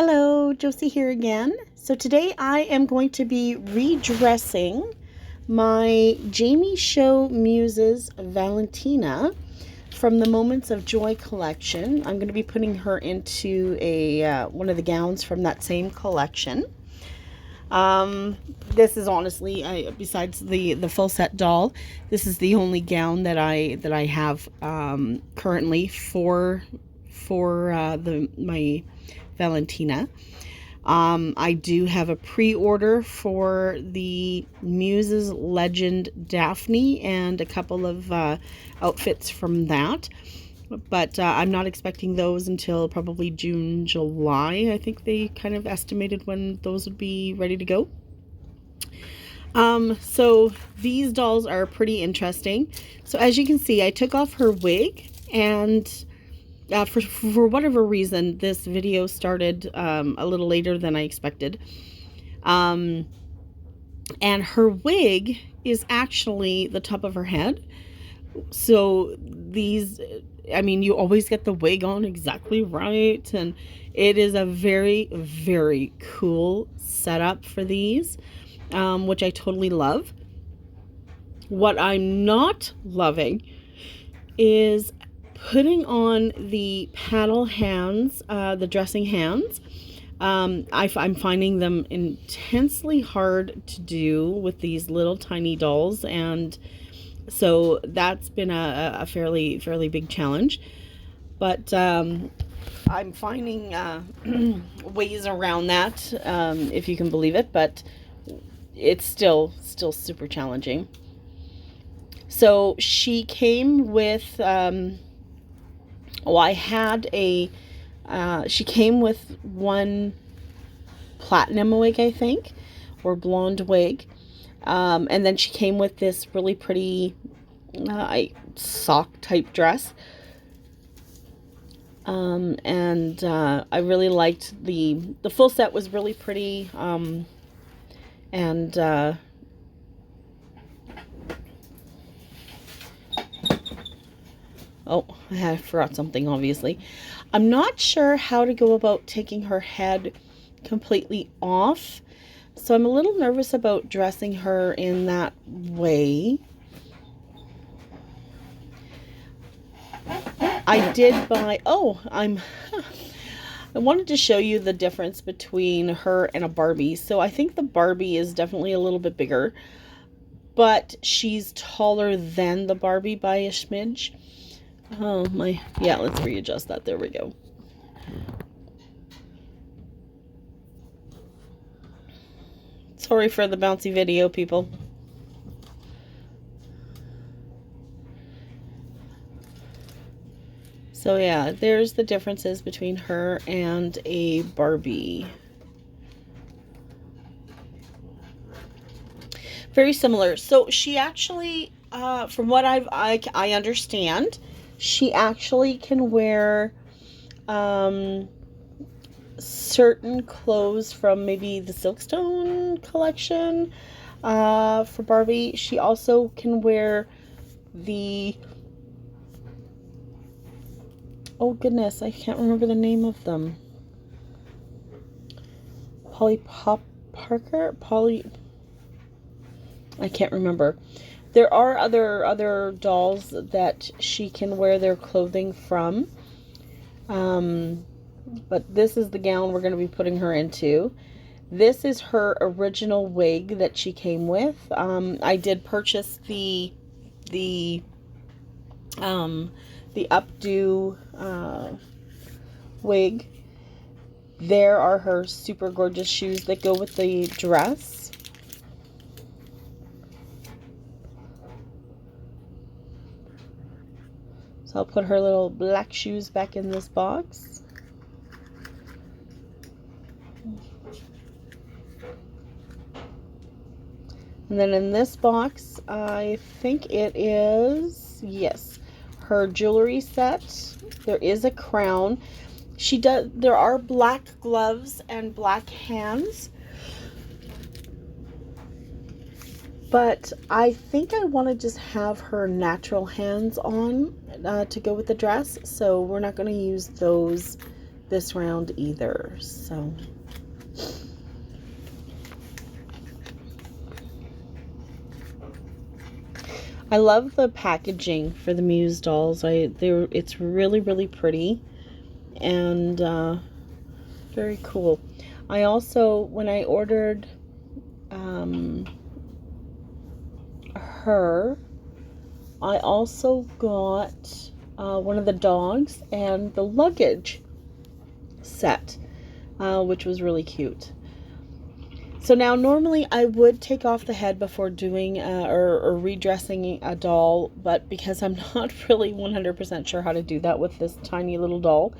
Hello, Josie here again. So today I am going to be redressing my JamieShow Muses Valentina from the Moments of Joy collection. I'm going to be putting her into a one of the gowns from that same collection. This is honestly, besides the full set doll, this is the only gown that I have currently for my Valentina. I do have a pre-order for the Muses Legend Daphne and a couple of outfits from that. But I'm not expecting those until probably June, July. I think they kind of estimated when those would be ready to go. So these dolls are pretty interesting. So as you can see, I took off her wig, and for whatever reason, this video started a little later than I expected. And her wig is actually the top of her head. So these, I mean, you always get the wig on exactly right. And it is a very, very cool setup for these, which I totally love. What I'm not loving is putting on the paddle hands, the dressing hands. I'm finding them intensely hard to do with these little tiny dolls, and so that's been a fairly big challenge. But I'm finding ways around that, if you can believe it, but it's still super challenging. So she came with she came with one platinum wig, I think, or blonde wig. And then she came with this really pretty sock type dress. And I really liked the full set was really pretty. Oh, I forgot something, obviously. I'm not sure how to go about taking her head completely off, so I'm a little nervous about dressing her in that way. I did buy, I wanted to show you the difference between her and a Barbie. So I think the Barbie is definitely a little bit bigger, but she's taller than the Barbie by a smidge. Oh my, yeah, let's readjust that. There we go. Sorry for the bouncy video, people. So yeah, there's the differences between her and a Barbie. Very similar. So she actually, from what I understand, she actually can wear certain clothes from maybe the Silkstone collection for Barbie. She also can wear the, oh goodness, I can't remember the name of them. I can't remember. There are other dolls that she can wear their clothing from. But this is the gown we're going to be putting her into. This is her original wig that she came with. I did purchase the updo wig. There are her super gorgeous shoes that go with the dress. So I'll put her little black shoes back in this box. And then in this box, I think it is, yes, her jewelry set. There is a crown. There are black gloves and black hands. But I think I want to just have her natural hands on to go with the dress. So we're not going to use those this round either. So I love the packaging for the Muse dolls. It's really, really pretty and very cool. I also, when I ordered her, I also got one of the dogs and the luggage set, which was really cute. So now normally I would take off the head before doing or redressing a doll, but because I'm not really 100% sure how to do that with this tiny little doll,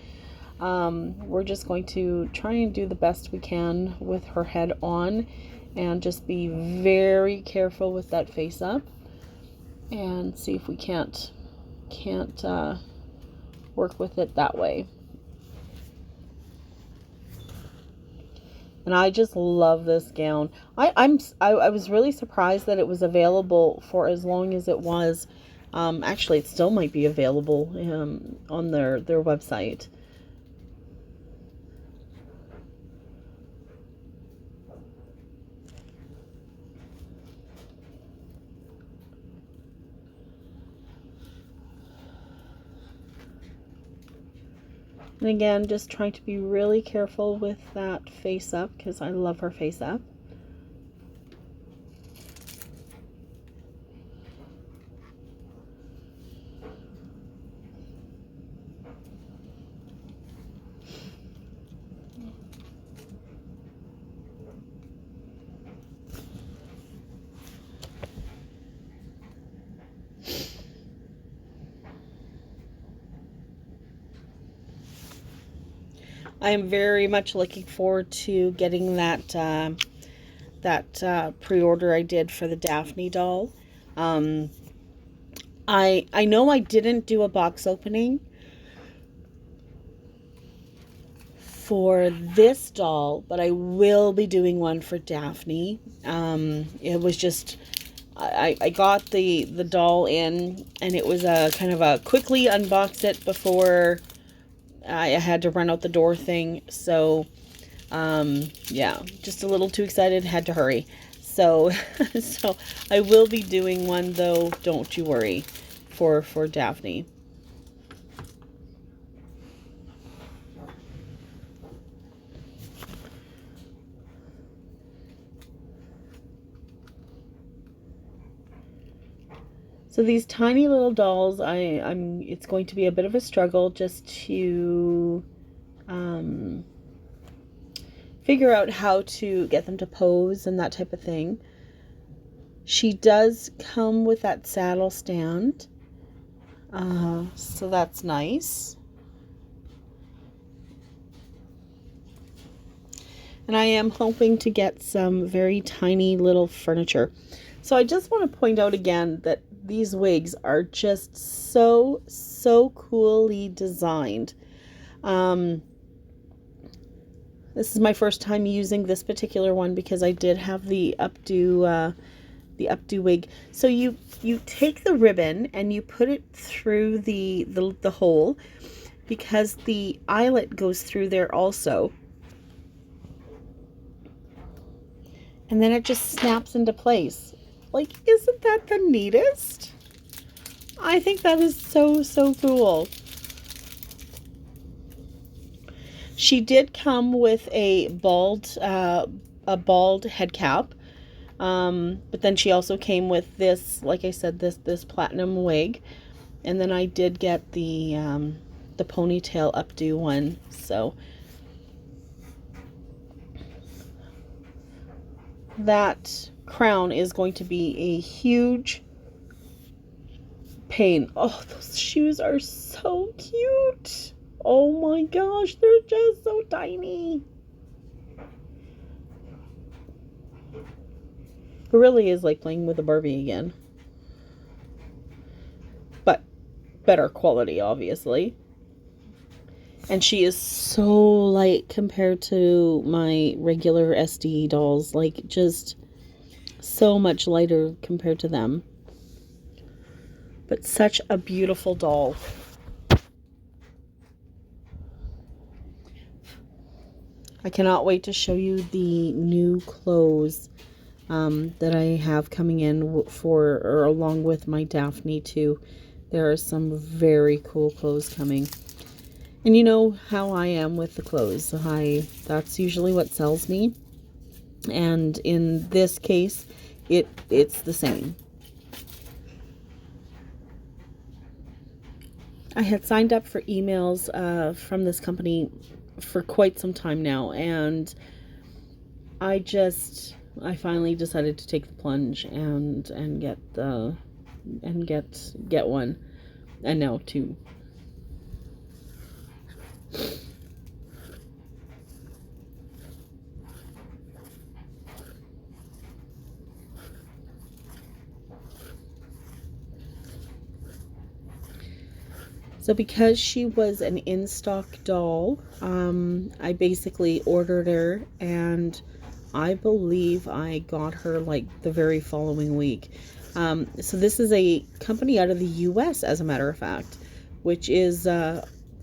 we're just going to try and do the best we can with her head on and just be very careful with that face up and see if we can't work with it that way. And I just love this gown. I was really surprised that it was available for as long as it was. Actually, it still might be available on their website. And again, just trying to be really careful with that face up because I love her face up. I am very much looking forward to getting that pre-order I did for the Daphne doll. I know I didn't do a box opening for this doll, but I will be doing one for Daphne. It was just I got the doll in, and it was a kind of a quickly unbox it before I had to run out the door thing. So yeah, just a little too excited, had to hurry. So so I will be doing one though, don't you worry, for Daphne. So these tiny little dolls, it's going to be a bit of a struggle just to figure out how to get them to pose and that type of thing. She does come with that saddle stand, so that's nice. And I am hoping to get some very tiny little furniture. So I just want to point out again that these wigs are just so coolly designed. This is my first time using this particular one because I did have the updo wig. So you take the ribbon and you put it through the hole, because the eyelet goes through there also. And then it just snaps into place. Like, isn't that the neatest? I think that is so cool. She did come with a bald head cap, but then she also came with this, like I said, this platinum wig, and then I did get the ponytail updo one. So that crown is going to be a huge pain. Oh, those shoes are so cute. Oh my gosh, they're just so tiny. It really is like playing with a Barbie again. But better quality, obviously. And she is so light compared to my regular SD dolls. Like, just so much lighter compared to them. But such a beautiful doll. I cannot wait to show you the new clothes that I have coming in for, or along with my Daphne too. There are some very cool clothes coming. And you know how I am with the clothes. That's usually what sells me. And in this case, it's the same. I had signed up for emails from this company for quite some time now, and I finally decided to take the plunge and get one, and now two. So because she was an in-stock doll, I basically ordered her, and I believe I got her like the very following week. So this is a company out of the US, as a matter of fact, which is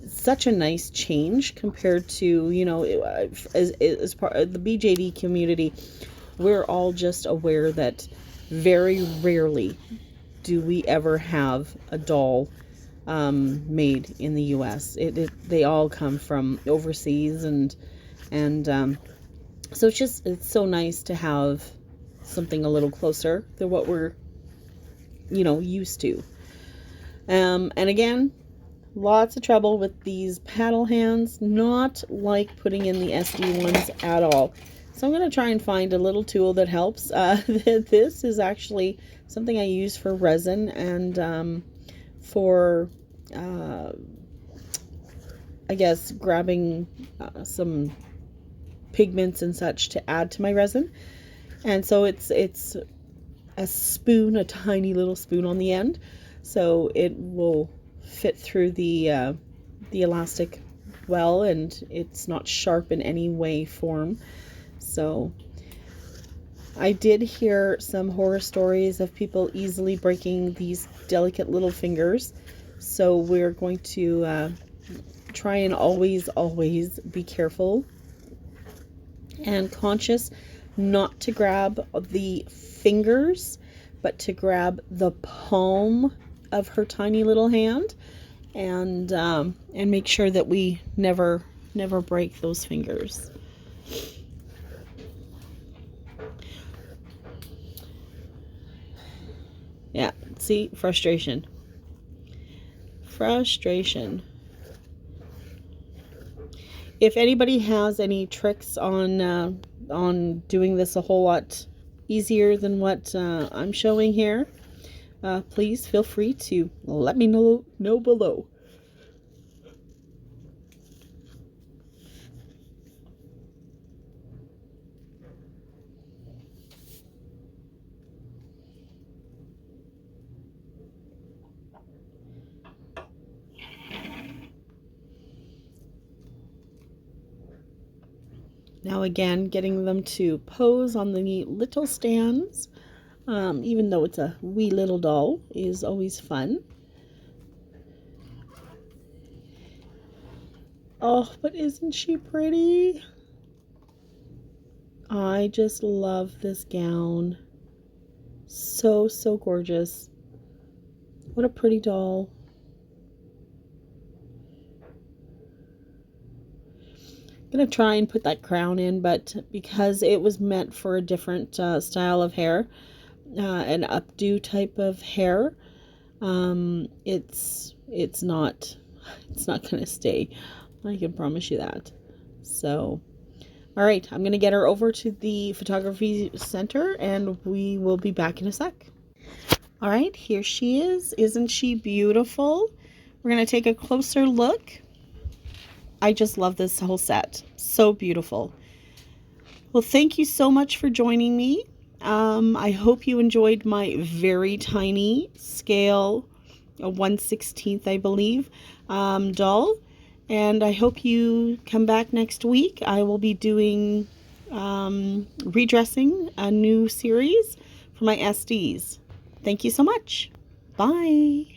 such a nice change compared to, you know, as part of the BJD community. We're all just aware that very rarely do we ever have a doll made in the US. They all come from overseas, and so it's so nice to have something a little closer than what we're, you know, used to. And again, lots of trouble with these paddle hands, not like putting in the SD ones at all. So I'm going to try and find a little tool that helps. This is actually something I use for resin and for, I guess, grabbing some pigments and such to add to my resin. And so it's a spoon, a tiny little spoon on the end, so it will fit through the elastic well, and it's not sharp in any way, form. So I did hear some horror stories of people easily breaking these delicate little fingers, so we're going to try and always be careful and conscious not to grab the fingers, but to grab the palm of her tiny little hand, and make sure that we never break those fingers. Yeah, see, frustration. If anybody has any tricks on doing this a whole lot easier than what I'm showing here, please feel free to let me know below. Now again, getting them to pose on the neat little stands, even though it's a wee little doll, is always fun. Oh, but isn't she pretty? I just love this gown. So gorgeous. What a pretty doll. I'm going to try and put that crown in, but because it was meant for a different style of hair, an updo type of hair, it's not going to stay. I can promise you that. So, all right, I'm going to get her over to the photography center, and we will be back in a sec. All right, here she is. Isn't she beautiful? We're going to take a closer look. I just love this whole set. So beautiful. Well, thank you so much for joining me. I hope you enjoyed my very tiny scale, a 1/16, I believe, doll. And I hope you come back next week. I will be doing Redressing, a new series for my SDs. Thank you so much. Bye.